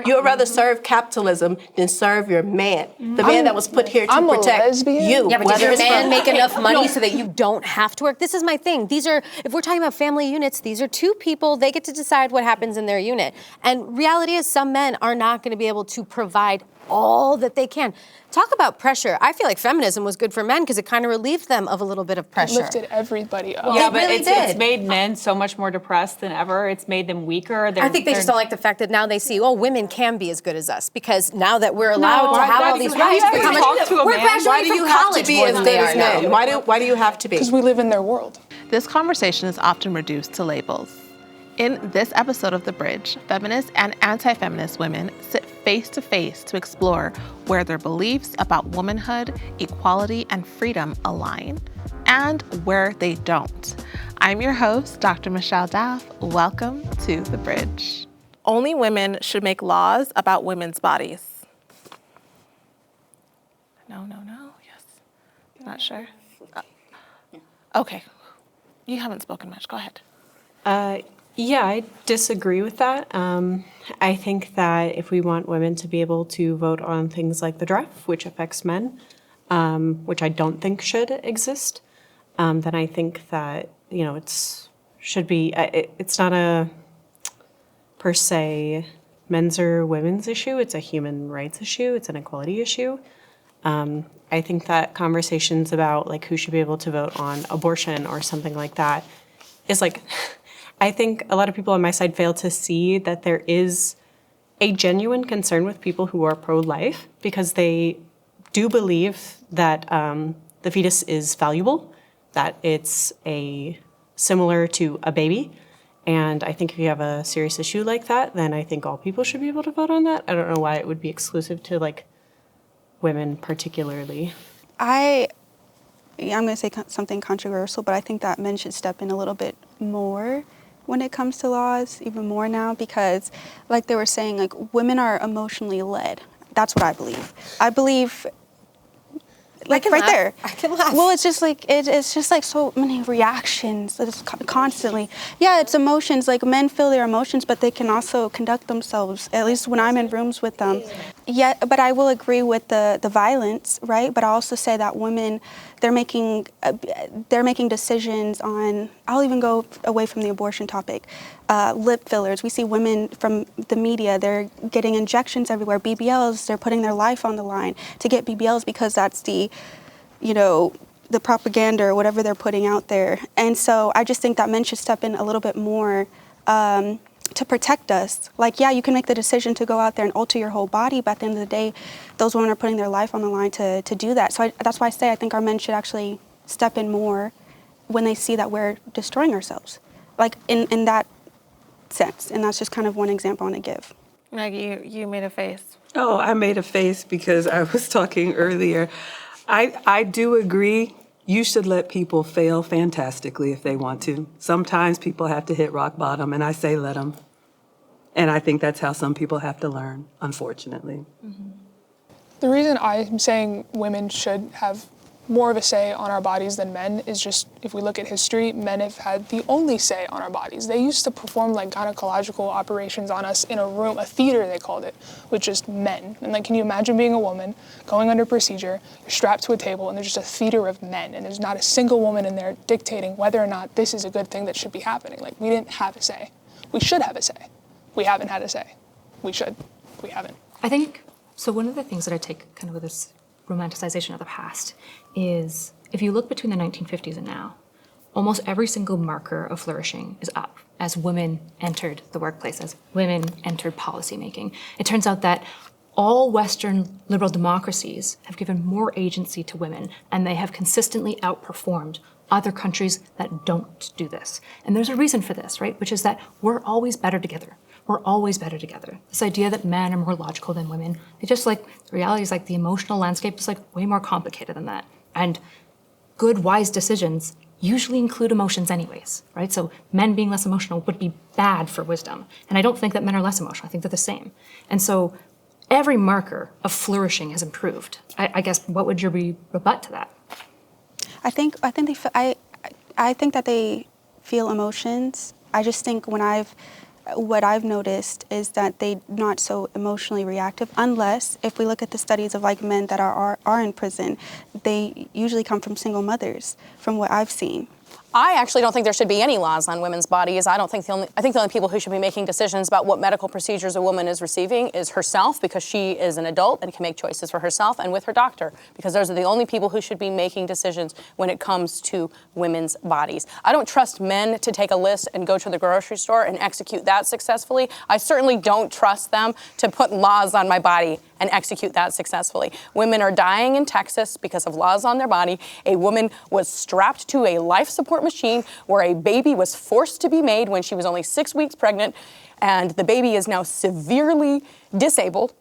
You would rather serve capitalism than serve your man, the man that was put here to protect you. Yeah, but does your man make enough money so that you don't have to work? This is my thing. These are, if we're talking about family units, these are two people. They get to decide what happens in their unit. And reality is some men are not going to be able to provide all that they can. Talk about pressure. I feel like feminism was good for men because it kind of relieved them of a little bit of pressure. It lifted everybody up. Yeah, It but really it's did. made men so much more depressed than ever. It's made them weaker. I think they just don't like the fact that now they see, oh, women can be as good as us because now that we're allowed to have all these rights, we're Why do you have to be as good as men? Why do you have to be? Because we live in their world. This conversation is often reduced to labels. In this episode of The Bridge, feminist and anti-feminist women sit face to face to explore where their beliefs about womanhood, equality, and freedom align, and where they don't. I'm your host, Dr. Michelle Daff. Welcome to The Bridge. Only women should make laws about women's bodies. No. Yes. Not sure. Okay. You haven't spoken much. Go ahead. Yeah, I disagree with that. I think that if we want women to be able to vote on things like the draft, which affects men, which I don't think should exist, then I think that, it's not a per se men's or women's issue. It's a human rights issue. It's an equality issue. I think that conversations about like who should be able to vote on abortion or something like that is like, I think a lot of people on my side fail to see that there is a genuine concern with people who are pro-life because they do believe that the fetus is valuable, that it's similar to a baby. And I think if you have a serious issue like that, then I think all people should be able to vote on that. I don't know why it would be exclusive to like women particularly. I'm going to say something controversial, but I think that men should step in a little bit more when it comes to laws, even more now, because like they were saying, like women are emotionally led. That's what I believe. I believe, like right there. I can laugh. Well, it's just like so many reactions constantly. Yeah, it's emotions. Like men feel their emotions, but they can also conduct themselves. At least when I'm in rooms with them. Yeah, but I will agree with the violence, right? But I also say that women, they're making decisions on. I'll even go away from the abortion topic. Lip fillers. We see women from the media. They're getting injections everywhere. BBLs. They're putting their life on the line to get BBLs because that's the propaganda or whatever they're putting out there. And so I just think that men should step in a little bit more to protect us. Like, yeah, you can make the decision to go out there and alter your whole body, but at the end of the day, those women are putting their life on the line to do that. So that's why I say I think our men should actually step in more when they see that we're destroying ourselves, like in that sense. And that's just kind of one example I want to give. Maggie, you made a face. Oh, I made a face because I was talking earlier. I do agree. You should let people fail fantastically if they want to. Sometimes people have to hit rock bottom, and I say let them. And I think that's how some people have to learn, unfortunately. Mm-hmm. The reason I'm saying women should have more of a say on our bodies than men is just, if we look at history, men have had the only say on our bodies. They used to perform like gynecological operations on us in a room, a theater they called it, with just men. And like, can you imagine being a woman, going under procedure, you're strapped to a table, and there's just a theater of men, and there's not a single woman in there dictating whether or not this is a good thing that should be happening. Like, we didn't have a say. We should have a say. We haven't had a say. We should. We haven't. I think, so one of the things that I take kind of with this romanticization of the past is if you look between the 1950s and now, almost every single marker of flourishing is up as women entered the workplace, as women entered policymaking. It turns out that all Western liberal democracies have given more agency to women, and they have consistently outperformed other countries that don't do this. And there's a reason for this, right? Which is that we're always better together. We're always better together. This idea that men are more logical than women, it's just like, the reality is like the emotional landscape is like way more complicated than that. And good, wise decisions usually include emotions anyways, right? So men being less emotional would be bad for wisdom. And I don't think that men are less emotional. I think they're the same. And so every marker of flourishing has improved. I guess, what would your rebut to that? I think that they feel emotions. I just think when I've what I've noticed is that they're not so emotionally reactive, unless if we look at the studies of like men that are in prison, they usually come from single mothers, from what I've seen. I actually don't think there should be any laws on women's bodies. I think the only people who should be making decisions about what medical procedures a woman is receiving is herself, because she is an adult and can make choices for herself, and with her doctor, because those are the only people who should be making decisions when it comes to women's bodies. I don't trust men to take a list and go to the grocery store and execute that successfully. I certainly don't trust them to put laws on my body and execute that successfully. Women are dying in Texas because of laws on their body. A woman was strapped to a life support machine where a baby was forced to be made when she was only 6 weeks pregnant, and the baby is now severely disabled,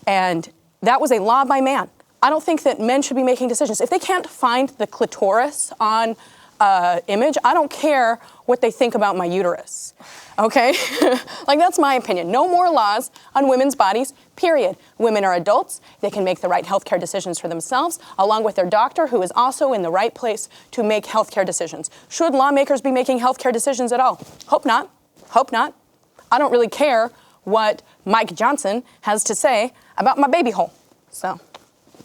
and that was a law by man. I don't think that men should be making decisions. If they can't find the clitoris on image, I don't care what they think about my uterus, okay? Like, that's my opinion. No more laws on women's bodies, period. Women are adults. They can make the right healthcare decisions for themselves, along with their doctor, who is also in the right place to make healthcare decisions. Should lawmakers be making healthcare decisions at all? Hope not. Hope not. I don't really care what Mike Johnson has to say about my baby hole. So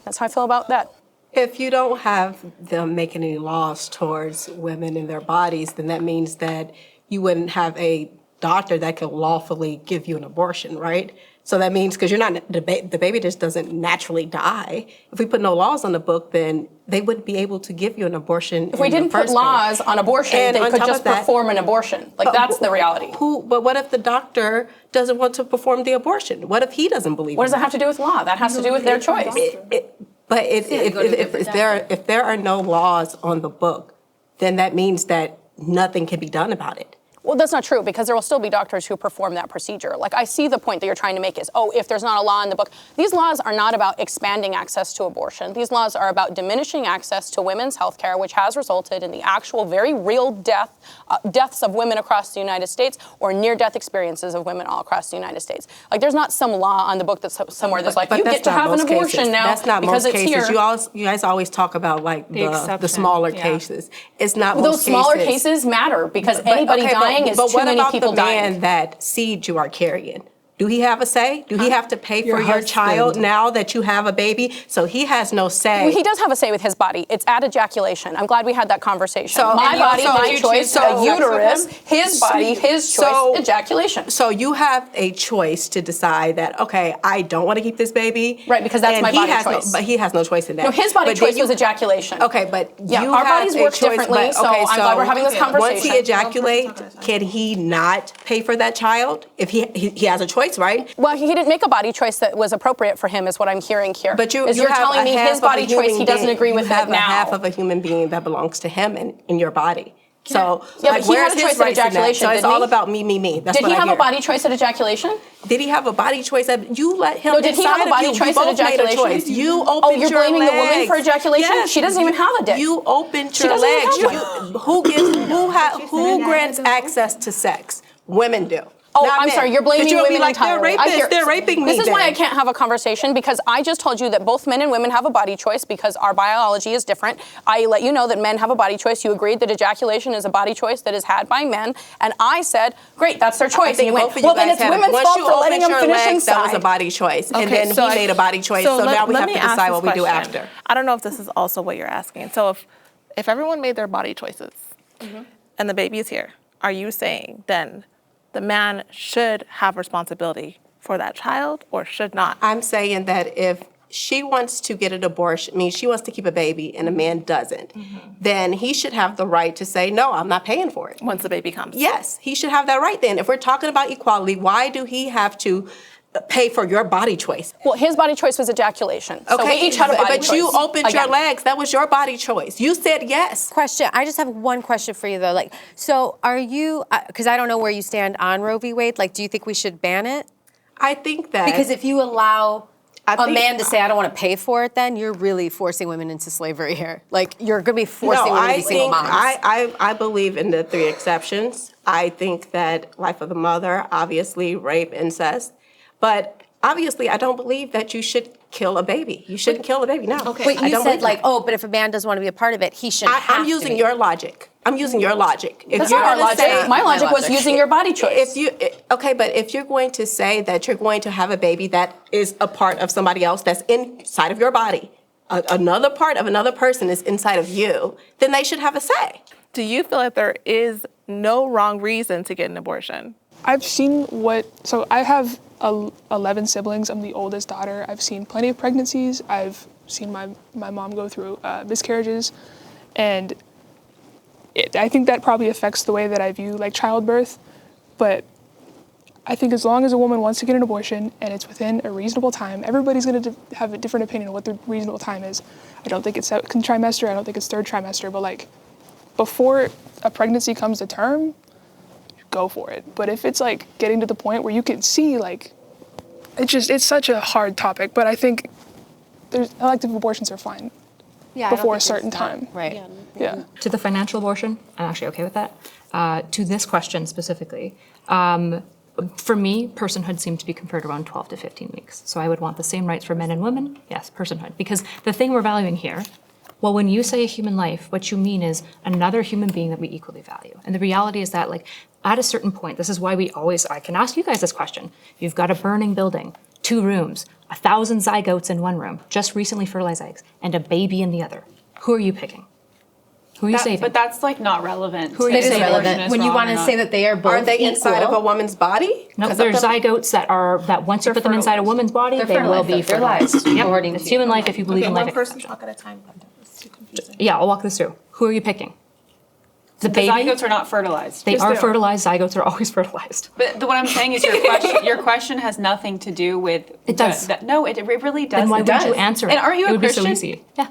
that's how I feel about that. If you don't have them making any laws towards women and their bodies, then that means that you wouldn't have a doctor that could lawfully give you an abortion, right? So that means, because you're not, the baby just doesn't naturally die. If we put no laws on the book, then they wouldn't be able to give you an abortion. If we didn't put laws on abortion, they could just perform an abortion. Like, that's the reality. But what if the doctor doesn't want to perform the abortion? What if he doesn't believe? What does that have to do with law? That has to do with their choice. But if there are no laws on the book, then that means that nothing can be done about it. Well, that's not true, because there will still be doctors who perform that procedure. Like, I see the point that you're trying to make is, oh, if there's not a law in the book. These laws are not about expanding access to abortion. These laws are about diminishing access to women's health care, which has resulted in the actual very real deaths of women across the United States, or near-death experiences of women all across the United States. Like, there's not some law on the book that's somewhere that's like, you get to have an abortion now that's not because most it's cases. here. You guys always talk about, like, the smaller cases. It's not Well, most those smaller cases. cases matter, because anybody dying is too many people dying. But what about the man that seed you are carrying? Do he have a say? Do he have to pay for your child now that you have a baby? So he has no say. Well, he does have a say with his body. It's at ejaculation. I'm glad we had that conversation. So, my body, so my choice, a uterus, his body, his choice, ejaculation. So you have a choice to decide that, okay, I don't want to keep this baby. Right, because that's my body choice. But he has no choice in that. No, his body choice was ejaculation. Okay, but yeah, you our have bodies work differently, so I'm glad we're having this conversation. Once he ejaculates, can he not pay for that child? If he has a choice, right? Well, he didn't make a body choice that was appropriate for him, is what I'm hearing here. But you're telling me his body choice, he doesn't agree with that now. You have a half of a human being that belongs to him in your body. So, yeah, like, but he had a choice at ejaculation. So it's all about me. That's did he have a body choice at ejaculation? Did he have a body choice? You let him decide. Did he have a body choice at ejaculation? You opened your legs. You're blaming the woman for ejaculation? Yes. She doesn't even have a dick. You opened your legs. Who grants access to sex? Women do. Oh, I'm sorry, you're blaming women like, entirely. They're raping me. This is why I can't have a conversation, because I just told you that both men and women have a body choice because our biology is different. I let you know that men have a body choice. You agreed that ejaculation is a body choice that is had by men. And I said, great, that's their choice. And you went, well, then it's women's fault for letting them finish inside. That was a body choice. And then he made a body choice. So now we have to decide what we do after. I don't know if this is also what you're asking. So if everyone made their body choices and the baby is here, are you saying then the man should have responsibility for that child or should not? I'm saying that if she wants to get an abortion, means she wants to keep a baby and a man doesn't, then he should have the right to say, no, I'm not paying for it. Once the baby comes. Yes, he should have that right then. If we're talking about equality, why do he have to pay for your body choice? Well, his body choice was ejaculation. So we each had a body choice. But you opened your legs. That was your body choice. You said yes. Question. I just have one question for you, though. Like, so are you, because I don't know where you stand on Roe v. Wade, like, do you think we should ban it? I think that. Because if you allow a man to say, I don't want to pay for it, then you're really forcing women into slavery here. Like, you're going to be forcing women to be single moms. I believe in the 3 exceptions. I think that life of the mother, obviously, rape, incest. But obviously, I don't believe that you should kill a baby. You shouldn't kill a baby, no. Okay. Wait, you said like, but if a man doesn't want to be a part of it, he shouldn't have I'm using your logic. I'm using your logic. If That's you're not our gonna logic. My logic was using your body choice. But if you're going to say that you're going to have a baby that is a part of somebody else that's inside of your body, another part of another person is inside of you, then they should have a say. Do you feel that there is no wrong reason to get an abortion? I've seen so I have 11 siblings. I'm the oldest daughter. I've seen plenty of pregnancies. I've seen my mom go through miscarriages, and I think that probably affects the way that I view like childbirth. But I think as long as a woman wants to get an abortion and it's within a reasonable time, everybody's going to have a different opinion of what the reasonable time is. I don't think it's second trimester. I don't think it's third trimester. But like before a pregnancy comes to term, go for it. But if it's like getting to the point where you can see like, it's such a hard topic. But I think elective abortions are fine before a certain time. Right. Yeah. To the financial abortion, I'm actually okay with that. To this question specifically, for me, personhood seemed to be conferred around 12 to 15 weeks. So I would want the same rights for men and women. Yes, personhood. Because the thing we're valuing here, well, when you say a human life, what you mean is another human being that we equally value. And the reality is that, like, at a certain point, this is why I can ask you guys this question. You've got a burning building, 2 rooms, 1,000 zygotes in one room, just recently fertilized eggs, and a baby in the other. Who are you picking? Who are you saving? But that's like not relevant. Who are you saving? Relevant when you want to say that they are both Are they equal. inside of a woman's body? No, there's zygotes that once you put them inside a woman's body, they will be fertilized. Yep. It's human life if you believe in life. One person talk at a time. It's too confusing. Yeah, I'll walk this through. Who are you picking? The The baby? zygotes are not fertilized. They are fertilized. Zygotes are always fertilized. But what I'm saying is your question has nothing to do with... It does. No, it really does. Then why wouldn't you answer it? And aren't you It a would be Christian? so easy. Yeah.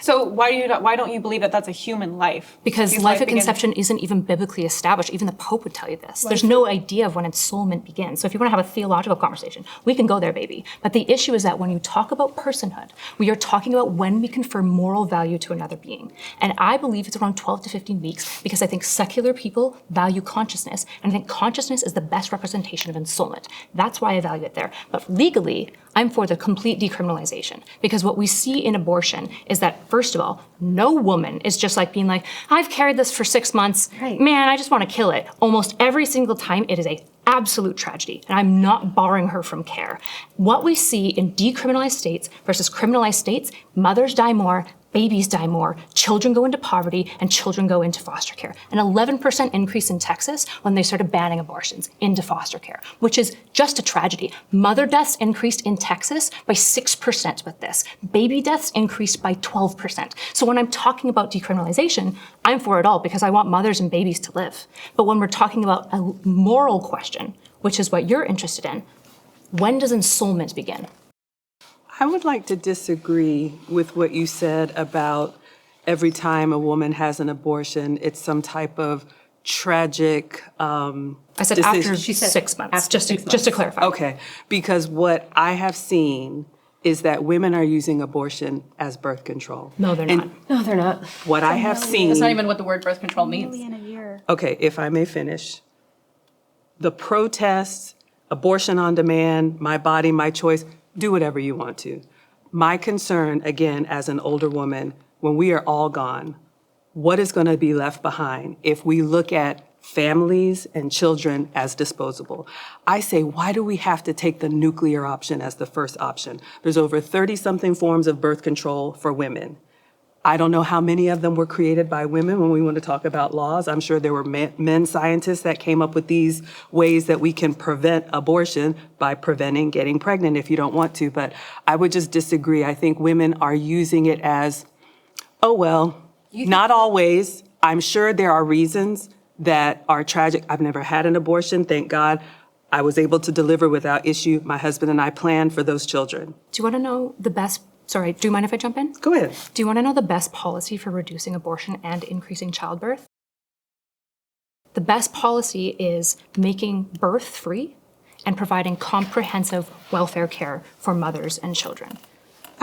So why don't you believe that that's a human life? Because life at conception isn't even biblically established. Even the Pope would tell you this. There's no idea of when ensoulment begins. So if you want to have a theological conversation, we can go there, baby. But the issue is that when you talk about personhood, we are talking about when we confer moral value to another being. And I believe it's around 12 to 15 weeks because I think secular people value consciousness. And I think consciousness is the best representation of ensoulment. That's why I value it there. But legally, I'm for the complete decriminalization because what we see in abortion is that, first of all, no woman is just like being like, I've carried this for 6 months. Right. Man, I just want to kill it. Almost every single time it is a absolute tragedy, and I'm not barring her from care. What we see in decriminalized states versus criminalized states, mothers die more, babies die more, children go into poverty, and children go into foster care. An 11% increase in Texas when they started banning abortions into foster care, which is just a tragedy. Mother deaths increased in Texas by 6% with this. Baby deaths increased by 12%. So when I'm talking about decriminalization, I'm for it all because I want mothers and babies to live. But when we're talking about a moral question, which is what you're interested in, when does ensoulment begin? I would like to disagree with what you said about every time a woman has an abortion, it's some type of tragic I said decision. after 6 months, just to clarify. Okay, because what I have seen is that women are using abortion as birth control. No, they're not. No, they're not. What I have seen... That's not even what the word birth control means. Okay, if I may finish. The protests, abortion on demand, my body, my choice, do whatever you want to. My concern, again, as an older woman, when we are all gone, what is going to be left behind if we look at families and children as disposable? I say, why do we have to take the nuclear option as the first option? There's over 30-something forms of birth control for women. I don't know how many of them were created by women when we want to talk about laws. I'm sure there were men scientists that came up with these ways that we can prevent abortion by preventing getting pregnant if you don't want to. But I would just disagree. I think women are using it as, oh, well, not always. I'm sure there are reasons that are tragic. I've never had an abortion, thank God. I was able to deliver without issue. My husband and I planned for those children. Do you want to know the best? Sorry, do you mind if I jump in? Go ahead. Do you want to know the best policy for reducing abortion and increasing childbirth? The best policy is making birth free and providing comprehensive welfare care for mothers and children.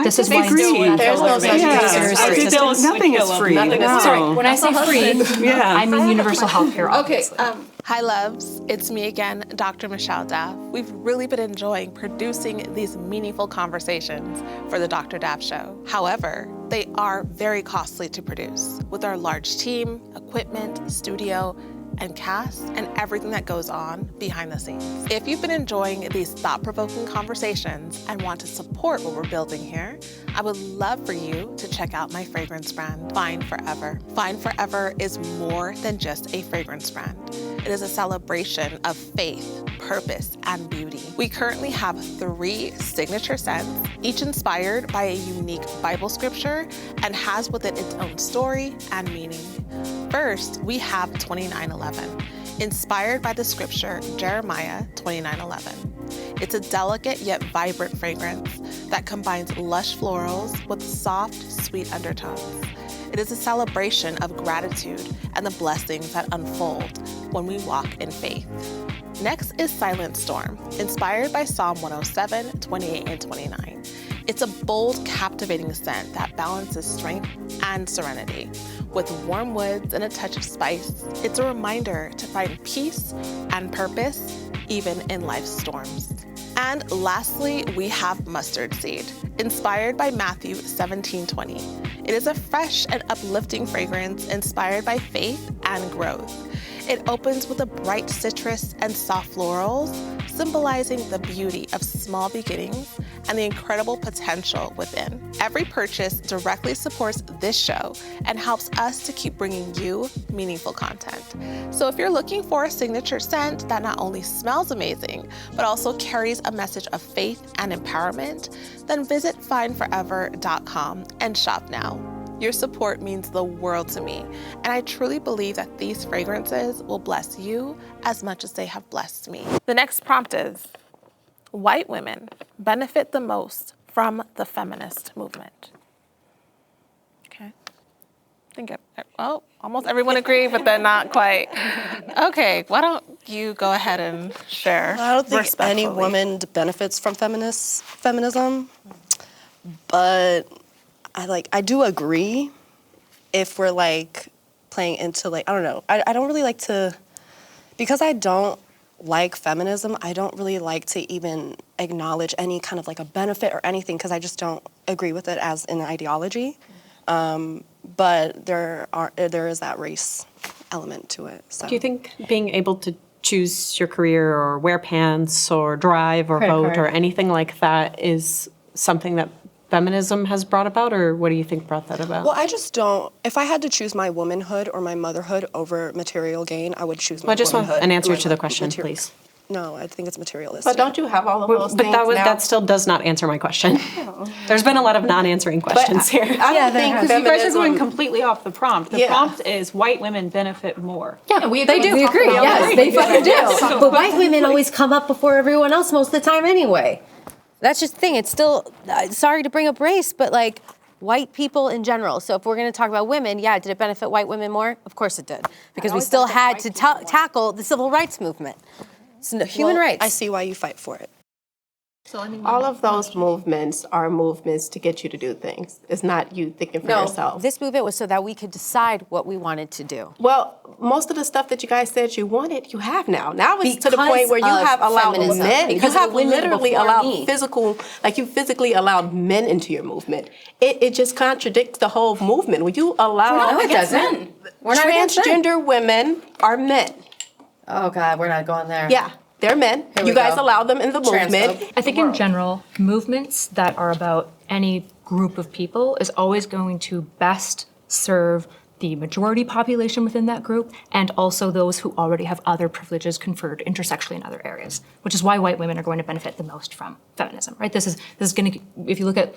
This is why There's no such thing. Nothing is free. Sorry, when I say free, I mean universal health care, obviously. Hi, loves. It's me again, Dr. Michelle Daff. We've really been enjoying producing these meaningful conversations for the Dr. Daff Show. However, they are very costly to produce, with our large team, equipment, studio, and cast, and everything that goes on behind the scenes. If you've been enjoying these thought-provoking conversations and want to support what we're building here, I would love for you to check out my fragrance brand, Fine Forever. Fine Forever is more than just a fragrance brand. It is a celebration of faith, purpose, and beauty. We currently have 3 signature scents, each inspired by a unique Bible scripture and has within its own story and meaning. First, we have 29:11, inspired by the scripture Jeremiah 29:11. It's a delicate yet vibrant fragrance that combines lush florals with soft, sweet undertones. It is a celebration of gratitude and the blessings that unfold when we walk in faith. Next is Silent Storm, inspired by Psalm 107, 28, and 29. It's a bold, captivating scent that balances strength and serenity. With warm woods and a touch of spice, it's a reminder to find peace and purpose even in life's storms. And lastly, we have Mustard Seed, inspired by Matthew 17:20. It is a fresh and uplifting fragrance inspired by faith and growth. It opens with a bright citrus and soft florals, symbolizing the beauty of small beginnings and the incredible potential within. Every purchase directly supports this show and helps us to keep bringing you meaningful content. So if you're looking for a signature scent that not only smells amazing, but also carries a message of faith and empowerment, then visit fineforever.com and shop now. Your support means the world to me, and I truly believe that these fragrances will bless you as much as they have blessed me. The next prompt is, white women benefit the most from the feminist movement. Okay. I think almost everyone agreed, but then not quite. Okay, why don't you go ahead and share? I don't think any woman benefits from feminism, but I do agree if we're playing into I don't know. I don't really like to, because I don't like feminism, I don't really like to even acknowledge any kind of a benefit or anything, because I just don't agree with it as an ideology. But there is that race element to it. So. Do you think being able to choose your career or wear pants or drive or vote or anything like that is something that feminism has brought about, or what do you think brought that about? Well, I just don't. If I had to choose my womanhood or my motherhood over material gain, I would choose my womanhood. I just want an answer to the question, please. No, I think it's materialistic. But don't you have all of those things now? That still does not answer my question. There's been a lot of non-answering questions here. I don't think Because you guys are going feminism. completely off the prompt. The prompt is white women benefit more. Yeah, we they do. agree. We agree. Yes, they fucking do. Yes. But white women always come up before everyone else most of the time anyway. That's just the thing. It's still, sorry to bring up race, but white people in general. So if we're going to talk about women, did it benefit white women more? Of course it did. Because we still had to tackle the civil rights movement. It's human rights. I see why you fight for it. All of those movements are movements to get you to do things. It's not you thinking for yourself. This movement was so that we could decide what we wanted to do. Well, most of the stuff that you guys said you wanted, you have now. Now it's to the Because point where you of have allowed feminism. men. Because You have of women literally before allowed me. you physically allowed men into your movement. It just contradicts the whole movement. When you allow No, it doesn't. We're not against transgender women are men. Oh God, we're not going there. Yeah, they're men. Here we You guys go. allow them in the movement. I think in general, movements that are about any group of people is always going to best serve the majority population within that group and also those who already have other privileges conferred intersectionally in other areas, which is why white women are going to benefit the most from feminism, right? This is going to, if you look at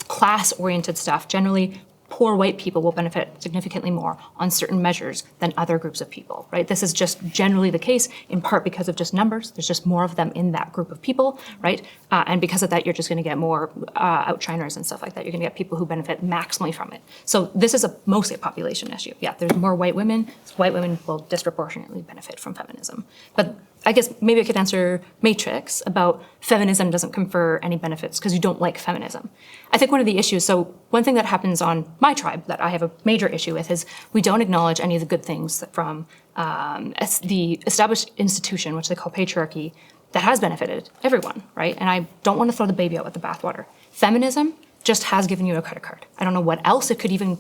class-oriented stuff, generally poor white people will benefit significantly more on certain measures than other groups of people, right? This is just generally the case, in part because of just numbers. There's just more of them in that group of people, right? And because of that, you're just going to get more outshiners and stuff like that. You're going to get people who benefit maximally from it. So this is mostly a population issue. Yeah, there's more white women. So white women will disproportionately benefit from feminism. But I guess maybe I could answer Matrix about feminism doesn't confer any benefits because you don't like feminism. I think one of the issues, so one thing that happens on my tribe that I have a major issue with is we don't acknowledge any of the good things from the established institution, which they call patriarchy, that has benefited everyone, right? And I don't want to throw the baby out with the bathwater. Feminism just has given you a credit card. I don't know what else it could even,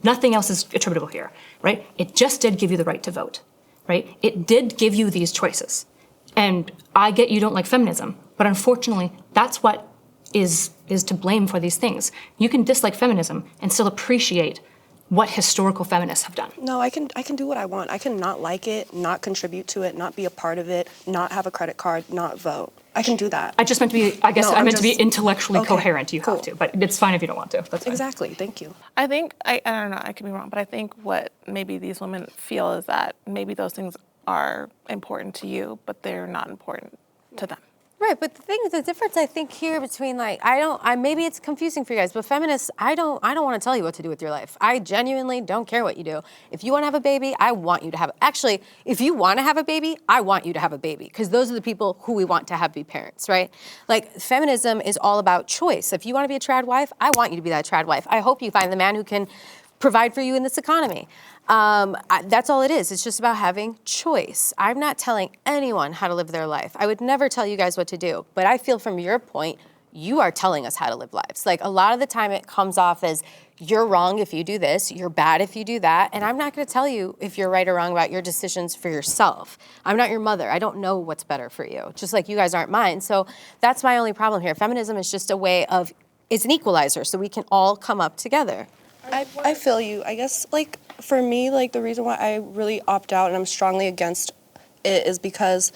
nothing else is attributable here, right? It just did give you the right to vote, right? It did give you these choices. And I get you don't like feminism, but unfortunately, that's what is to blame for these things. You can dislike feminism and still appreciate what historical feminists have done. No, I can do what I want. I can not like it, not contribute to it, not be a part of it, not have a credit card, not vote. I can do that. I just meant to be, I guess No, I I'm meant to be just- intellectually Okay, coherent. You cool. have to, but it's fine if you don't want to. That's fine. Exactly. Thank you. I think, I don't know, I could be wrong, but I think what maybe these women feel is that maybe those things are important to you, but they're not important to them. Right, but the difference I think here between maybe it's confusing for you guys, but feminists, I don't want to tell you what to do with your life. I genuinely don't care what you do. If you want to have a baby, I want you to have it. Actually, if you want to have a baby, I want you to have a baby, because those are the people who we want to have be parents, right? Like, feminism is all about choice. If you want to be a trad wife, I want you to be that trad wife. I hope you find the man who can provide for you in this economy. That's all it is. It's just about having choice. I'm not telling anyone how to live their life. I would never tell you guys what to do. But I feel from your point, you are telling us how to live lives. Like, a lot of the time it comes off as you're wrong if you do this, you're bad if you do that. And I'm not going to tell you if you're right or wrong about your decisions for yourself. I'm not your mother. I don't know what's better for you, just like you guys aren't mine. So that's my only problem here. Feminism is just a way of, it's an equalizer so we can all come up together. I feel you. I guess, like, for me, like, the reason why I really opt out and I'm strongly against it is because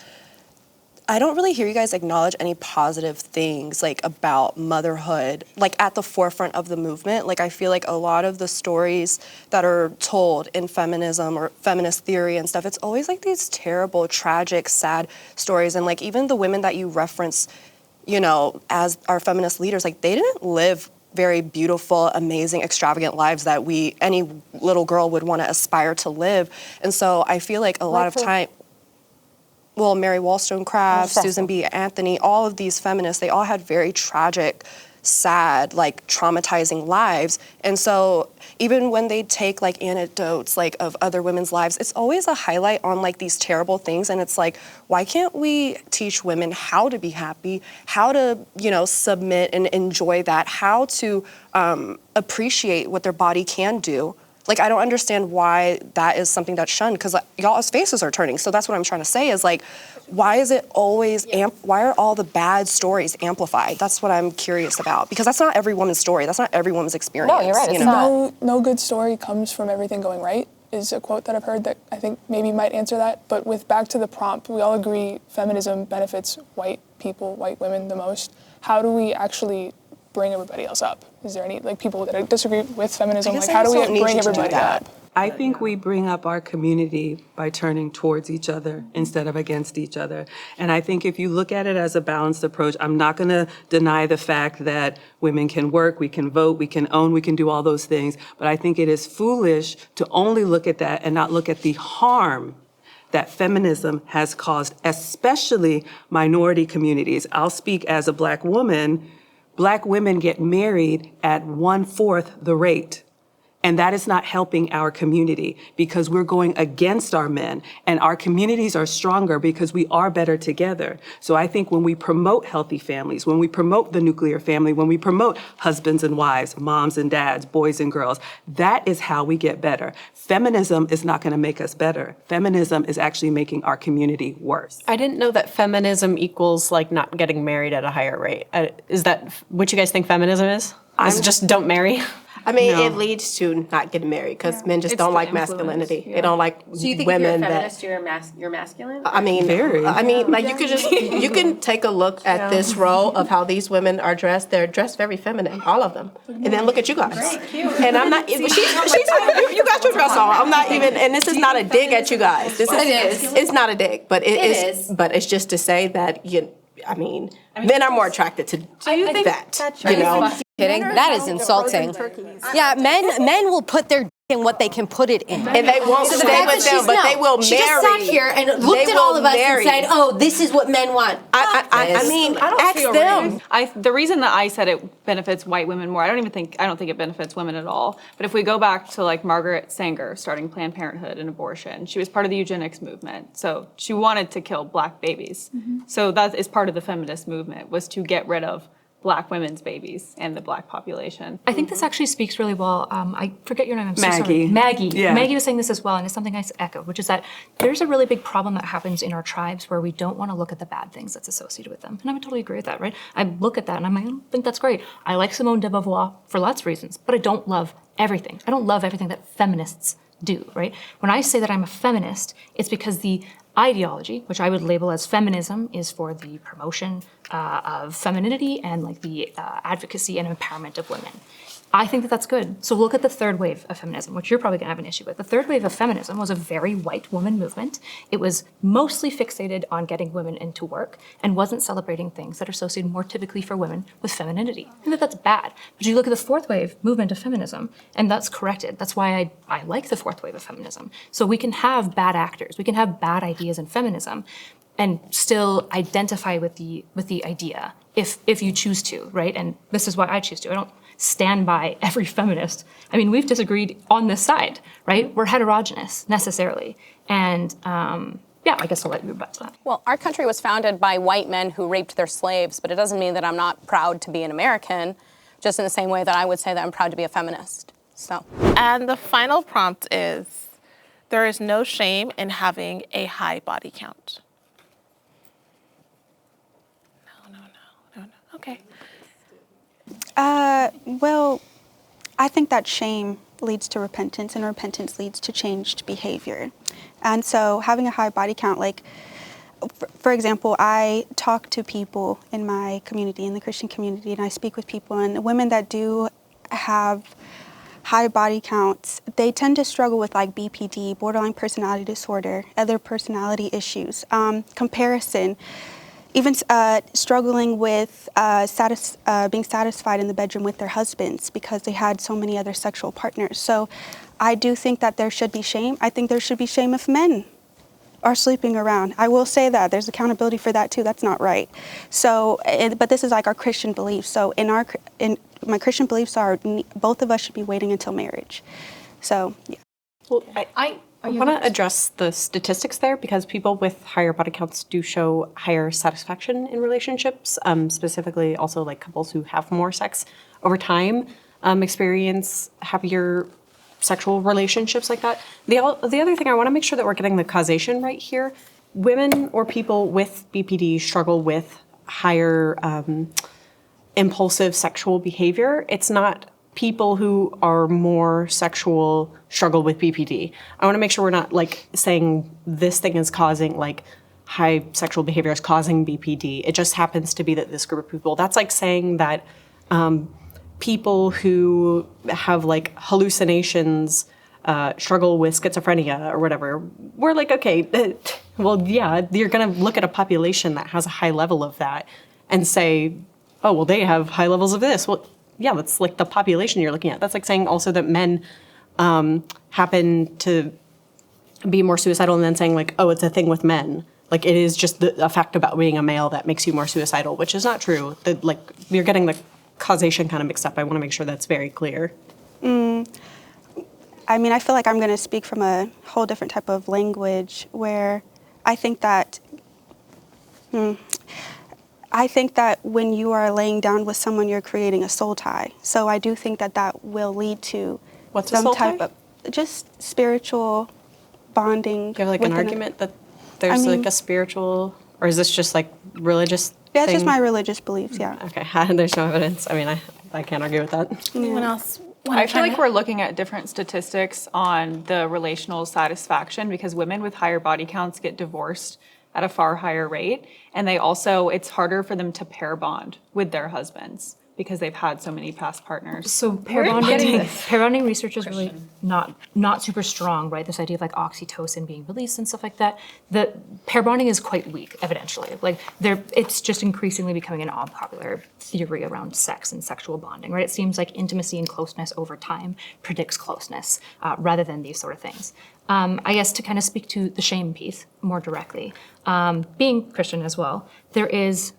I don't really hear you guys acknowledge any positive things, like, about motherhood, like, at the forefront of the movement. Like, I feel like a lot of the stories that are told in feminism or feminist theory and stuff, it's always, like, these terrible, tragic, sad stories. And, like, even the women that you reference, you know, as our feminist leaders, like, they didn't live very beautiful, amazing, extravagant lives that any little girl would want to aspire to live. And so I feel like a lot of time, well, Mary Wollstonecraft, Susan B. Anthony, all of these feminists, they all had very tragic, sad, like, traumatizing lives. And so even when they take, like, anecdotes, like, of other women's lives, it's always a highlight on, like, these terrible things. And it's like, why can't we teach women how to be happy, how to, you know, submit and enjoy that, how to appreciate what their body can do? Like, I don't understand why that is something that's shunned, because, like, y'all's faces are turning. So that's what I'm trying to say is, like, why is it always, why are all the bad stories amplified? That's what I'm curious about, because that's not every woman's story. That's not every woman's experience. No, you're right, it's No good story comes from everything going right is a quote that I've heard that I think maybe might answer that. But with back to the prompt, we all agree feminism benefits white people, white women the most. How do we actually bring everybody else up? Is there any, like, people that disagree with feminism? Like, how do we bring everybody up? I think we bring up our community by turning towards each other instead of against each other. And I think if you look at it as a balanced approach, I'm not going to deny the fact that women can work, we can vote, we can own, we can do all those things. But I think it is foolish to only look at that and not look at the harm that feminism has caused, especially minority communities. I'll speak as a Black woman. Black women get married at 1/4 the rate. And that is not helping our community, because we're going against our men, and our communities are stronger because we are better together. So I think when we promote healthy families, when we promote the nuclear family, when we promote husbands and wives, moms and dads, boys and girls, that is how we get better. Feminism is not going to make us better. Feminism is actually making our community worse. I didn't know that feminism equals, like, not getting married at a higher rate. Is that what you guys think feminism is? Is it just don't marry? I mean, it leads to not getting married because men just don't like masculinity. They don't like So you think women if you're a that. feminist, you're masculine? I mean, like, you could just, you can take a look at this row of how these women are dressed. They're dressed very feminine, all of them. And then look at you guys. And I'm not, you got your dress on. I'm not even, and this is not a dig at you guys. This is, it's not a dig, but it is. But it's just to say that, men are more attracted to that, you know? Kidding? That is insulting. Yeah, men will put their in what they can put it in. And they won't stay with them, but they will marry. She just sat here and looked at all of us and said, "Oh, this is what men want." I mean, ask them. The reason that I said it benefits white women more, I don't think it benefits women at all. But if we go back to, like, Margaret Sanger starting Planned Parenthood and abortion, she was part of the eugenics movement. So she wanted to kill Black babies. So that is part of the feminist movement, was to get rid of Black women's babies and the Black population. I think this actually speaks really well. I forget your name. I'm so Maggie. sorry. Maggie. Yeah. Maggie was saying this as well, and it's something I echoed, which is that there's a really big problem that happens in our tribes where we don't want to look at the bad things that's associated with them. And I would totally agree with that, right? I look at that and I'm like, I don't think that's great. I like Simone de Beauvoir for lots of reasons, but I don't love everything. I don't love everything that feminists do, right? When I say that I'm a feminist, it's because the ideology, which I would label as feminism, is for the promotion of femininity and like the advocacy and empowerment of women. I think that that's good. So look at the third wave of feminism, which you're probably going to have an issue with. The third wave of feminism was a very white woman movement. It was mostly fixated on getting women into work and wasn't celebrating things that are associated more typically for women with femininity. I think that that's bad. But you look at the fourth wave movement of feminism, and that's corrected. That's why I like the fourth wave of feminism. So we can have bad actors, we can have bad ideas in feminism, and still identify with the idea if you choose to, right? And this is why I choose to. I don't stand by every feminist. I mean, we've disagreed on this side, right? We're heterogeneous necessarily. And yeah, I guess I'll let you move back to that. Well, our country was founded by white men who raped their slaves, but it doesn't mean that I'm not proud to be an American, just in the same way that I would say that I'm proud to be a feminist. So. And the final prompt is, there is no shame in having a high body count. No. Okay. Well, I think that shame leads to repentance, and repentance leads to changed behavior. And so having a high body count, like, for example, I talk to people in my community, in the Christian community, and I speak with people, and women that do have high body counts, they tend to struggle with like BPD, borderline personality disorder, other personality issues, comparison, even struggling with being satisfied in the bedroom with their husbands because they had so many other sexual partners. So I do think that there should be shame. I think there should be shame if men are sleeping around. I will say that. There's accountability for that too. That's not right. So, but this is like our Christian beliefs. So my Christian beliefs are both of us should be waiting until marriage. So, yeah. Well, I want to address the statistics there, because people with higher body counts do show higher satisfaction in relationships, specifically also like couples who have more sex over time experience happier sexual relationships like that. The other thing, I want to make sure that we're getting the causation right here. Women or people with BPD struggle with higher impulsive sexual behavior. It's not people who are more sexual struggle with BPD. I want to make sure we're not like saying this thing is causing like high sexual behavior is causing BPD. It just happens to be that this group of people, that's like saying that people who have like hallucinations struggle with schizophrenia or whatever. We're like, okay, well, yeah, you're going to look at a population that has a high level of that and say, oh, well, they have high levels of this. Well, yeah, that's like the population you're looking at. That's like saying also that men happen to be more suicidal and then saying like, oh, it's a thing with men. Like it is just a fact about being a male that makes you more suicidal, which is not true. Like you're getting the causation kind of mixed up. I want to make sure that's very clear. I mean, I feel like I'm going to speak from a whole different type of language where I think that when you are laying down with someone, you're creating a soul tie. So I do think that that will lead to some type of just spiritual bonding. Do you have like an argument that there's like a spiritual, or is this just like religious? Yeah, it's just my religious beliefs, yeah. Okay, there's no evidence. I mean, I can't argue with that. Anyone else? I feel like we're looking at different statistics on the relational satisfaction because women with higher body counts get divorced at a far higher rate. And they also, it's harder for them to pair bond with their husbands because they've had so many past partners. So pair bonding research is really not super strong, right? This idea of like oxytocin being released and stuff like that. The pair bonding is quite weak, evidentially. Like it's just increasingly becoming an unpopular theory around sex and sexual bonding, right? It seems like intimacy and closeness over time predicts closeness rather than these sort of things. I guess to kind of speak to the shame piece more directly, being Christian as well, there is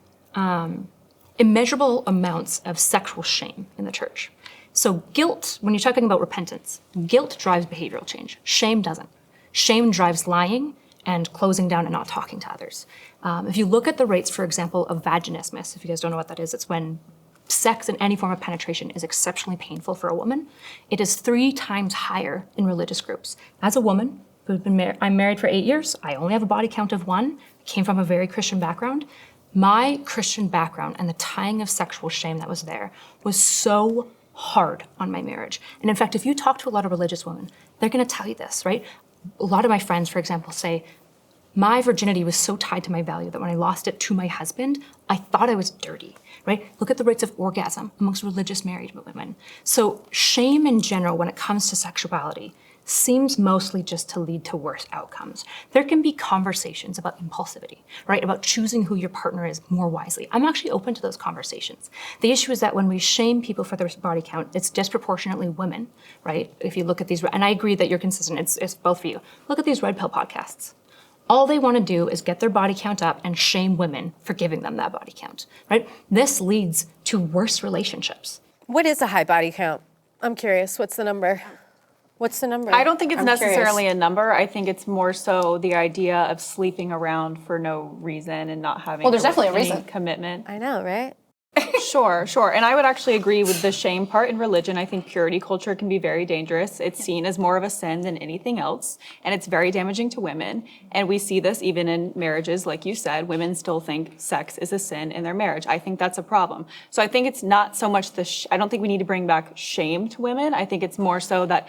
immeasurable amounts of sexual shame in the church. So guilt, when you're talking about repentance, guilt drives behavioral change. Shame doesn't. Shame drives lying and closing down and not talking to others. If you look at the rates, for example, of vaginismus, if you guys don't know what that is, it's when sex and any form of penetration is exceptionally painful for a woman, it is 3 times higher in religious groups. As a woman who's been I'm married for 8 years, I only have a body count of 1, came from a very Christian background. My Christian background and the tying of sexual shame that was there was so hard on my marriage. And in fact, if you talk to a lot of religious women, they're gonna tell you this, right? A lot of my friends, for example, say, my virginity was so tied to my value that when I lost it to my husband, I thought I was dirty, right? Look at the rates of orgasm amongst religious married women. So shame in general, when it comes to sexuality, seems mostly just to lead to worse outcomes. There can be conversations about impulsivity, right? About choosing who your partner is more wisely. I'm actually open to those conversations. The issue is that when we shame people for their body count, it's disproportionately women, right? If you look at these, and I agree that you're consistent, it's both for you. Look at these red pill podcasts. All they want to do is get their body count up and shame women for giving them that body count, right? This leads to worse relationships. What is a high body count? I'm curious. What's the number? What's the number? I don't think it's I'm necessarily curious. a number. I think it's more so the idea of sleeping around for no reason and not having Well, there's definitely a any reason. commitment. I know, right? Sure. And I would actually agree with the shame part in religion. I think purity culture can be very dangerous. It's seen as more of a sin than anything else, and it's very damaging to women. And we see this even in marriages, like you said, women still think sex is a sin in their marriage. I think that's a problem. So I think it's not so much I don't think we need to bring back shame to women. I think it's more so that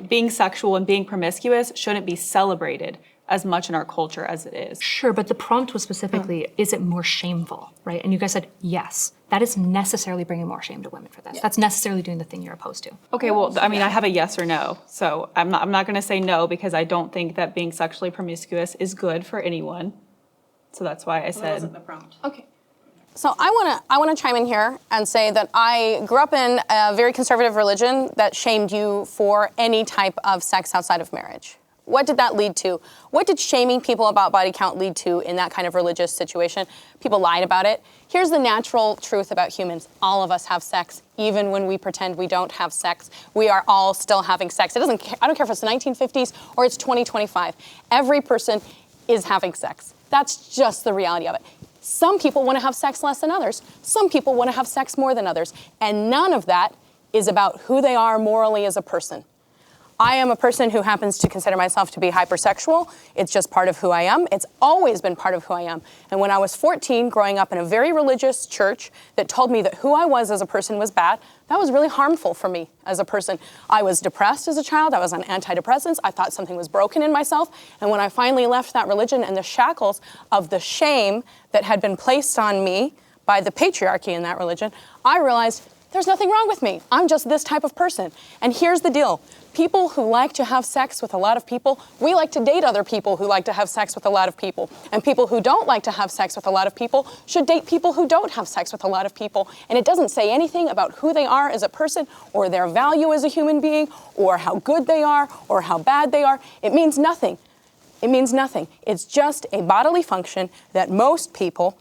being sexual and being promiscuous shouldn't be celebrated as much in our culture as it is. Sure, but the prompt was specifically, is it more shameful, right? And you guys said, yes. That is necessarily bringing more shame to women for this. That's necessarily doing the thing you're opposed to. Okay, well, I mean, I have a yes or no. So I'm not going to say no because I don't think that being sexually promiscuous is good for anyone. So that's why I said. That wasn't the prompt. Okay. So I want to chime in here and say that I grew up in a very conservative religion that shamed you for any type of sex outside of marriage. What did that lead to? What did shaming people about body count lead to in that kind of religious situation? People lied about it. Here's the natural truth about humans. All of us have sex, even when we pretend we don't have sex. We are all still having sex. I don't care if it's the 1950s or it's 2025. Every person is having sex. That's just the reality of it. Some people want to have sex less than others. Some people want to have sex more than others. And none of that is about who they are morally as a person. I am a person who happens to consider myself to be hypersexual. It's just part of who I am. It's always been part of who I am. And when I was 14, growing up in a very religious church that told me that who I was as a person was bad, that was really harmful for me as a person. I was depressed as a child. I was on antidepressants. I thought something was broken in myself. And when I finally left that religion and the shackles of the shame that had been placed on me by the patriarchy in that religion, I realized there's nothing wrong with me. I'm just this type of person. And here's the deal. People who like to have sex with a lot of people, we like to date other people who like to have sex with a lot of people. And people who don't like to have sex with a lot of people should date people who don't have sex with a lot of people. And it doesn't say anything about who they are as a person or their value as a human being or how good they are or how bad they are. It means nothing. It means nothing. It's just a bodily function that most people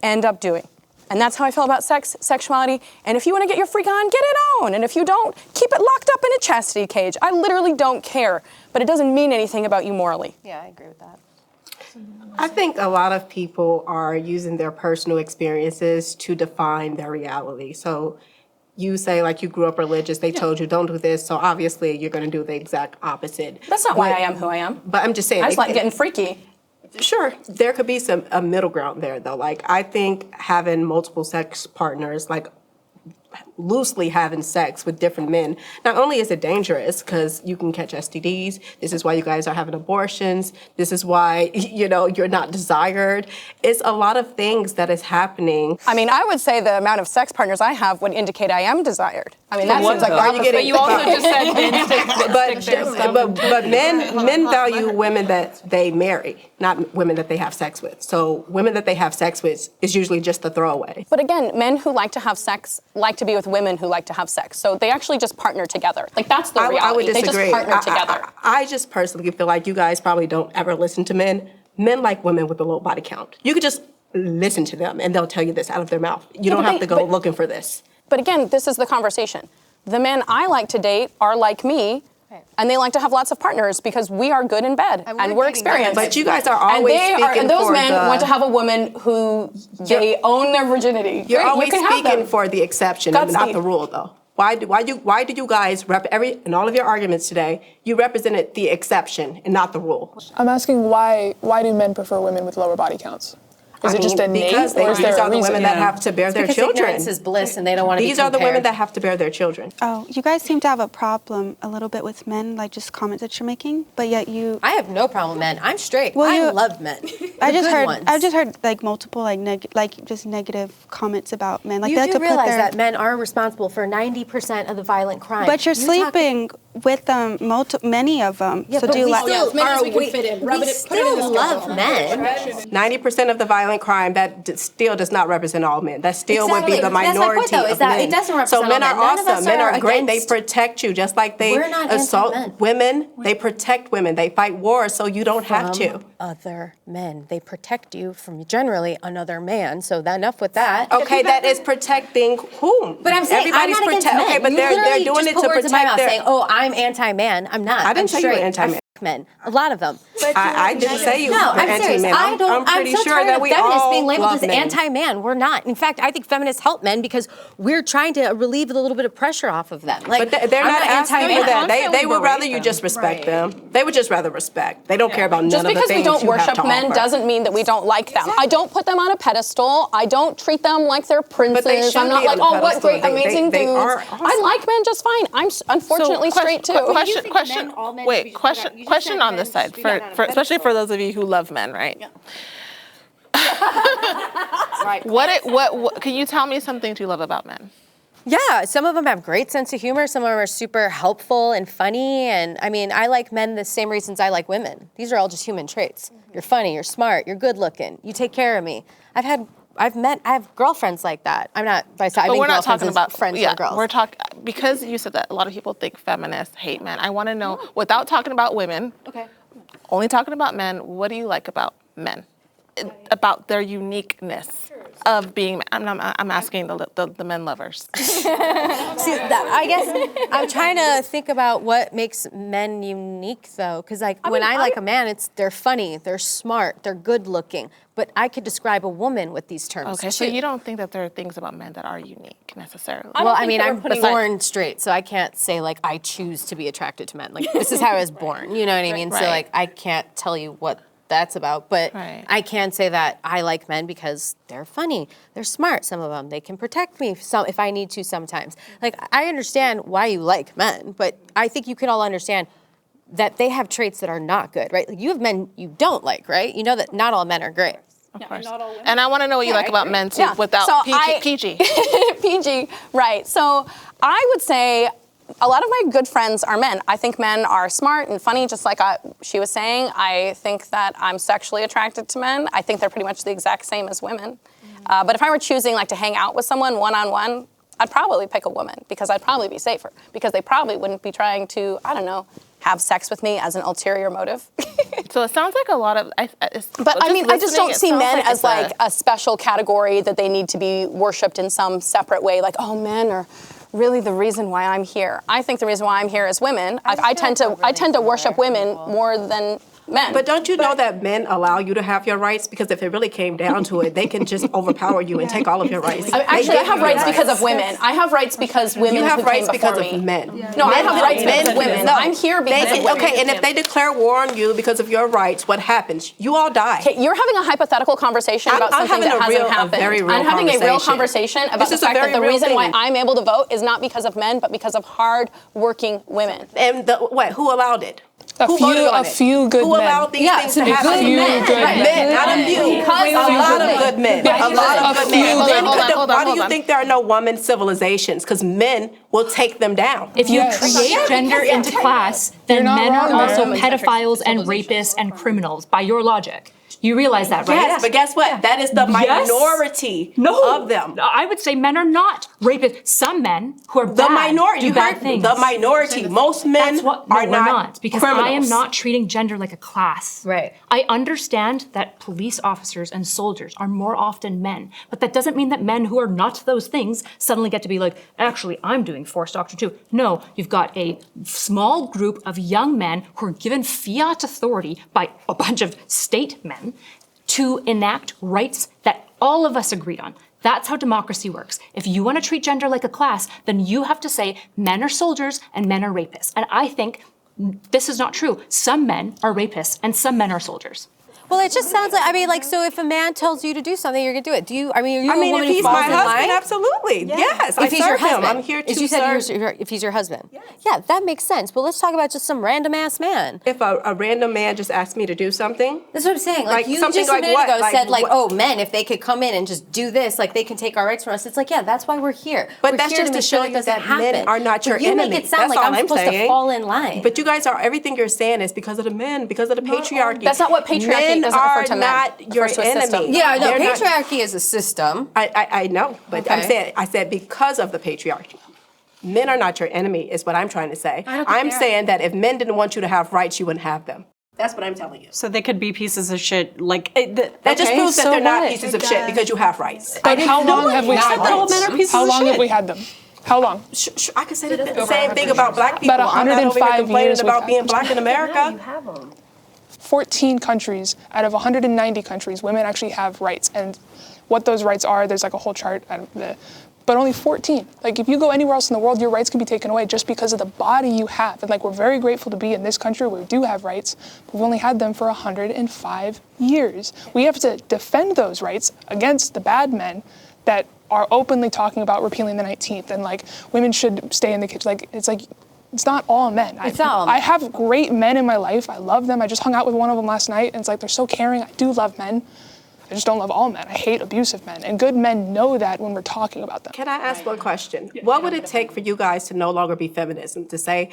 end up doing. And that's how I feel about sexuality. And if you want to get your freak on, get it on. And if you don't, keep it locked up in a chastity cage. I literally don't care. But it doesn't mean anything about you morally. Yeah, I agree with that. I think a lot of people are using their personal experiences to define their reality. So you say, like, you grew up religious, they told you don't do this, so obviously you're going to do the exact opposite. That's not why I am who I am. But I'm just saying. I just like getting freaky. Sure, there could be a middle ground there, though. Like, I think having multiple sex partners, like loosely having sex with different men, not only is it dangerous because you can catch STDs, this is why you guys are having abortions, this is why, you're not desired. It's a lot of things that is happening. I mean, I would say the amount of sex partners I have would indicate I am desired. I mean, that seems like the opposite. But you also just said men but men value women that they marry, not women that they have sex with. So women that they have sex with is usually just a throwaway. But again, men who like to have sex like to be with women who like to have sex. So they actually just partner together. Like, that's the reality. I would disagree. They just partner together. I just personally feel like you guys probably don't ever listen to men. Men like women with a low body count. You could just listen to them and they'll tell you this out of their mouth. You don't have to go looking for this. But again, this is the conversation. The men I like to date are like me, And they like to have lots of partners because we are good in bed and we're experienced. But you guys are always and those men want to have a woman who they own their virginity. You're Great, always you can have speaking them. for the exception and not Godspeed. the rule, though. Why do you guys in all of your arguments today? You represented the exception and not the rule. I'm asking why do men prefer women with lower body counts? Is it just innate, because or is there these a are the reason? women that have to bear their Because children. ignorance is bliss, and they don't want to be These are the women compared. that have to bear their children. Oh, you guys seem to have a problem a little bit with men, like just comments that you're making, but yet you. I have no problem with men. I'm straight. Well, I you- love men. I The just good heard. ones. I just heard like multiple just negative comments about men. Like You they like do to put realize their. that men are responsible for 90% of the violent crime. But you're You talk- sleeping with many of them. Yeah, so but do you we like? still as many as are- we can fit in. Rub we it- put it in still the love schedule. men. 90% of the violent crime, that still does not represent all men. That still would be Exactly. the That's my point, minority though, is of that men. it doesn't represent so all men are men. None of us awesome. Men are are great. They against- protect you just like they We're not assault anti-men. women. They protect women. They fight wars so you don't have to. Other men. They protect you from generally another man. So enough with that. Okay, that is protecting whom? But I'm saying everybody's I'm not against men. okay, but You they're literally doing just it put to words in my protect mouth their. saying, "Oh, I'm anti-man." I'm not. I didn't I'm say you were straight. anti-man. I f- men. A lot of them. I didn't say you No, were I'm serious. anti-man. I'm pretty so sure tired that of we feminists all being labeled love as men. anti-man. We're not. In fact, I think feminists help men because we're trying to relieve a little bit of pressure off of them. Like, But they're I'm not asking anti-man. for that. They would rather you just respect them. They would just rather respect. They don't care about none Just of the because things we don't you have worship to men offer. doesn't mean that we don't like them. I don't put them on a pedestal. I don't treat them like they're princes. they should I'm not be like, on a oh, what pedestal. great, They amazing they dudes. are I awesome. like men just fine. I'm unfortunately straight too. Question on this side, for especially for those of you who love men, right? Right. What can you tell me some things you love about men? Yeah, some of them have great sense of humor. Some of them are super helpful and funny. And I mean, I like men the same reasons I like women. These are all just human traits. You're funny, you're smart, you're good looking, you take care of me. I have girlfriends like that. I'm not by side. But we're not talking about friends yeah, or girls. We're talking because you said that a lot of people think feminists hate men. I want to know, without talking about women, only talking about men, what do you like about men? About their uniqueness of being men. I'm asking the men lovers. See, I guess I'm trying to think about what makes men unique, though, because when I like a man, they're funny, they're smart, they're good looking. But I could describe a woman with these terms. Okay, so you don't think that there are things about men that are unique necessarily? Well, I mean, I'm born straight, so I can't say like I choose to be attracted to men. Like this is how I was born. You know what I mean? So like I can't tell you what that's about, but I can say that I like men because they're funny, they're smart. Some of them, they can protect me if I need to sometimes. Like I understand why you like men, but I think you can all understand that they have traits that are not good, right? Like you have men you don't like, right? You know that not all men are great. Of course. And I want to know what you like about men too, without So PG. PG, right. So I would say a lot of my good friends are men. I think men are smart and funny, just like she was saying. I think that I'm sexually attracted to men. I think they're pretty much the exact same as women. But if I were choosing like to hang out with someone one-on-one, I'd probably pick a woman because I'd probably be safer because they probably wouldn't be trying to, I don't know, have sex with me as an ulterior motive. So it sounds like a lot of... But I mean, I just don't see men as like a special category that they need to be worshipped in some separate way. Like, oh, men are really the reason why I'm here. I think the reason why I'm here is women. I tend to worship women more than men. But don't you know that men allow you to have your rights? Because if it really came down to it, they can just overpower you and take all of your rights. Actually, I have rights because of women. I have rights because women You have who rights came before because me. of men. No, I have rights because of women. No. I'm here because of women. Okay, and if they declare war on you because of your rights, what happens? You all die. Okay, you're having a hypothetical conversation about something that hasn't happened. I'm having a real conversation about the fact that the reason why I'm able to vote is not because of men, but because of hard-working women. And who allowed it? A few good men. Who allowed these things to happen? Men, not a few. A lot of good men. A lot of good men. Why do you think there are no woman civilizations? Because men will take them down. If you create gender into class, then men are also pedophiles and rapists and criminals, by your logic. You realize that, right? Yes, but guess what? That is the minority of them. I would say men are not rapists. Some men who are The bad minority, do bad things. the minority. Most men That's what, are no, we're not not, because criminals. I am not treating gender like a class. Right. I understand that police officers and soldiers are more often men, but that doesn't mean that men who are not those things suddenly get to be like, actually, I'm doing forced doctrine too. No, you've got a small group of young men who are given fiat authority by a bunch of state men to enact rights that all of us agreed on. That's how democracy works. If you want to treat gender like a class, then you have to say men are soldiers and men are rapists. And I think this is not true. Some men are rapists and some men are soldiers. Well, it just sounds like, I mean, like, so if a man tells you to do something, you're going to do it. Do you, I mean, are you a woman if who he's falls my in husband, line? absolutely. Yes, I If he's your serve him. husband. I'm here to As you said, serve. if he's your husband. Yeah, that makes sense. But let's talk about just some random ass man. If a random man just asked me to do something. That's what I'm saying. Like you something just a like minute what? ago Like said, like, what? oh, men, if they could come in and just do this, like they can take our rights from us. It's like, yeah, that's why we're here. But We're that's here just to to make sure show that you doesn't that happen. men are not your But you enemy. make it sound That's like all I'm supposed to saying. fall in line. But you guys are, everything you're saying is because of the men, because of the patriarchy. That's not what patriarchy doesn't refer to men. Men are not your Refers to a system. enemy. Yeah, no, They're not- patriarchy is a system. I know, but I'm Okay. saying, I said because of the patriarchy. Men are not your enemy, is what I'm trying to say. I don't think I'm they are. saying that if men didn't want you to have rights, you wouldn't have them. That's what I'm telling you. So they could be pieces of shit. Like That just proves that they're not pieces of shit because you have rights. But how long have we had all men are them? pieces How of long shit. have we had them? How long? I could say the same thing about black people. About I'm not over here 105 complaining years we've about had being them. black in America. 14 countries out of 190 countries, women actually have rights. And what those rights are, there's like a whole chart. But only 14. Like if you go anywhere else in the world, your rights can be taken away just because of the body you have. And like we're very grateful to be in this country where we do have rights, but we've only had them for 105 years. We have to defend those rights against the bad men that are openly talking about repealing the 19th and like women should stay in the kitchen. Like it's not all men. It's not all men. I have great men in my life. I love them. I just hung out with one of them last night and it's like they're so caring. I do love men. I just don't love all men. I hate abusive men. And good men know that when we're talking about them. Can I ask one question? What would it take for you guys to no longer be feminism, to say,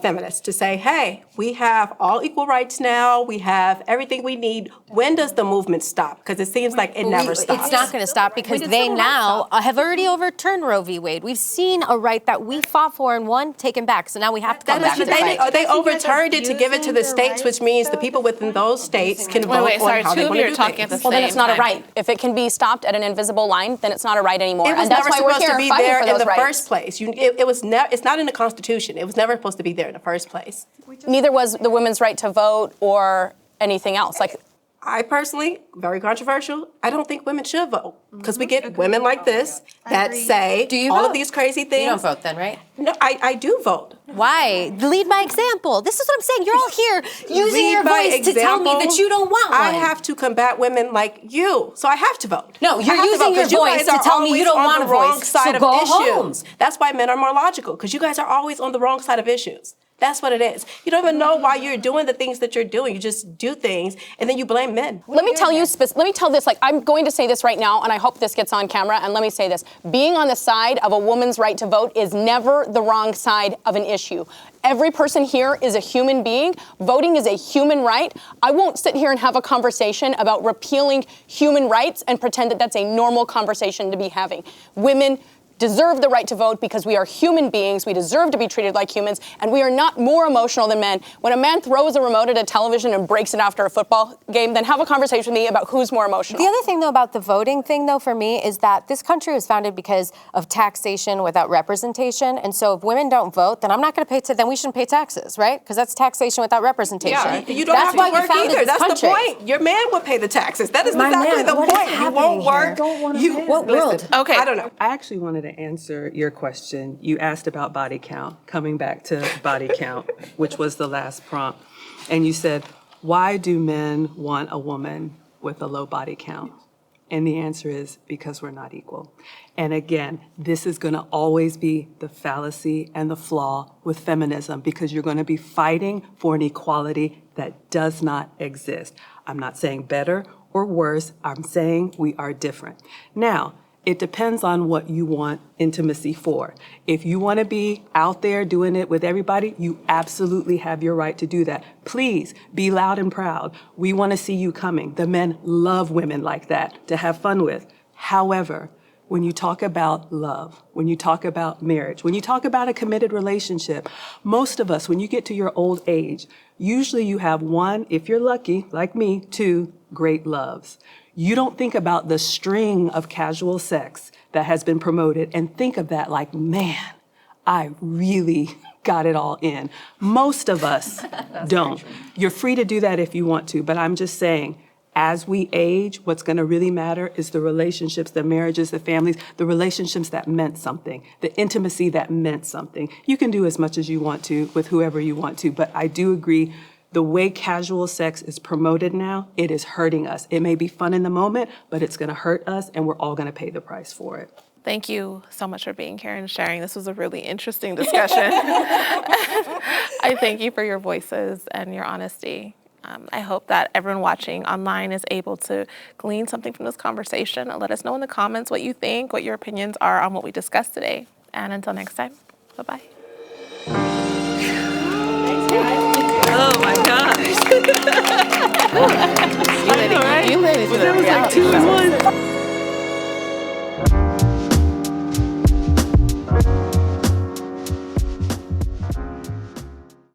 feminists, to say, hey, we have all equal rights now, we have everything we need. When does the movement stop? Because it seems like it never stops. It's not going to stop because they now have already overturned Roe v. Wade. We've seen a right that we fought for and won taken back. So now we have to come back to the fight. They overturned it to give it to the states, which means the people within those states can vote on how they want to do things. Well, then it's not a right. If it can be stopped at an invisible line, then it's not a right anymore. It was and that's never why we're supposed here to be fighting there for in those the rights. first place. It's not in the Constitution. It was never supposed to be there in the first place. Neither was the women's right to vote or anything else. Like I personally, very controversial, I don't think women should vote. Because we get women like this that say all of these crazy things. You don't vote then, right? No, I do vote. Why? Lead by example. This is what I'm saying. You're all here using Lead your by voice to tell me example. that you don't want one. I have to combat women like you, so I have to vote. No, you're I have to using vote, your 'cause you voice guys to are tell me you always don't on want the a voice, wrong so side of go issues. home. That's why men are more logical, because you guys are always on the wrong side of issues. That's what it is. You don't even know why you're doing the things that you're doing. You just do things, and then you blame men. Let me tell this, like, I'm going to say this right now, and I hope this gets on camera, and let me say this. Being on the side of a woman's right to vote is never the wrong side of an issue. Every person here is a human being. Voting is a human right. I won't sit here and have a conversation about repealing human rights and pretend that that's a normal conversation to be having. Women deserve the right to vote because we are human beings. We deserve to be treated like humans, and we are not more emotional than men. When a man throws a remote at a television and breaks it after a football game, then have a conversation with me about who's more emotional. The other thing, though, about the voting thing, though, for me, is that this country was founded because of taxation without representation. And so if women don't vote, then I'm not going to pay, then we shouldn't pay taxes, right? Because that's taxation without representation. Yeah, you don't That's have why to we work founded either. this That's the country. point. Your man would pay the taxes. That is My exactly man, the what is point. You happening won't work. What world? Okay. I don't know. I actually wanted to answer your question. You asked about body count, coming back to body count, which was the last prompt. And you said, why do men want a woman with a low body count? And the answer is because we're not equal. And again, this is going to always be the fallacy and the flaw with feminism, because you're going to be fighting for an equality that does not exist. I'm not saying better or worse. I'm saying we are different. Now, it depends on what you want intimacy for. If you want to be out there doing it with everybody, you absolutely have your right to do that. Please be loud and proud. We want to see you coming. The men love women like that to have fun with. However, when you talk about love, when you talk about marriage, when you talk about a committed relationship, most of us, when you get to your old age, usually you have one, if you're lucky, like me, two great loves. You don't think about the string of casual sex that has been promoted and think of that like, man, I really got it all in. Most of us don't. You're free to do that if you want to, but I'm just saying, as we age, what's going to really matter is the relationships, the marriages, the families, the relationships that meant something, the intimacy that meant something. You can do as much as you want to with whoever you want to, but I do agree the way casual sex is promoted now, it is hurting us. It may be fun in the moment, but it's going to hurt us, and we're all going to pay the price for it. Thank you so much for being here and sharing. This was a really interesting discussion. I thank you for your voices and your honesty. I hope that everyone watching online is able to glean something from this conversation. Let us know in the comments what you think, what your opinions are on what we discussed today. And until next time, bye-bye. Oh my gosh. You ladies, That was like 2 in 1.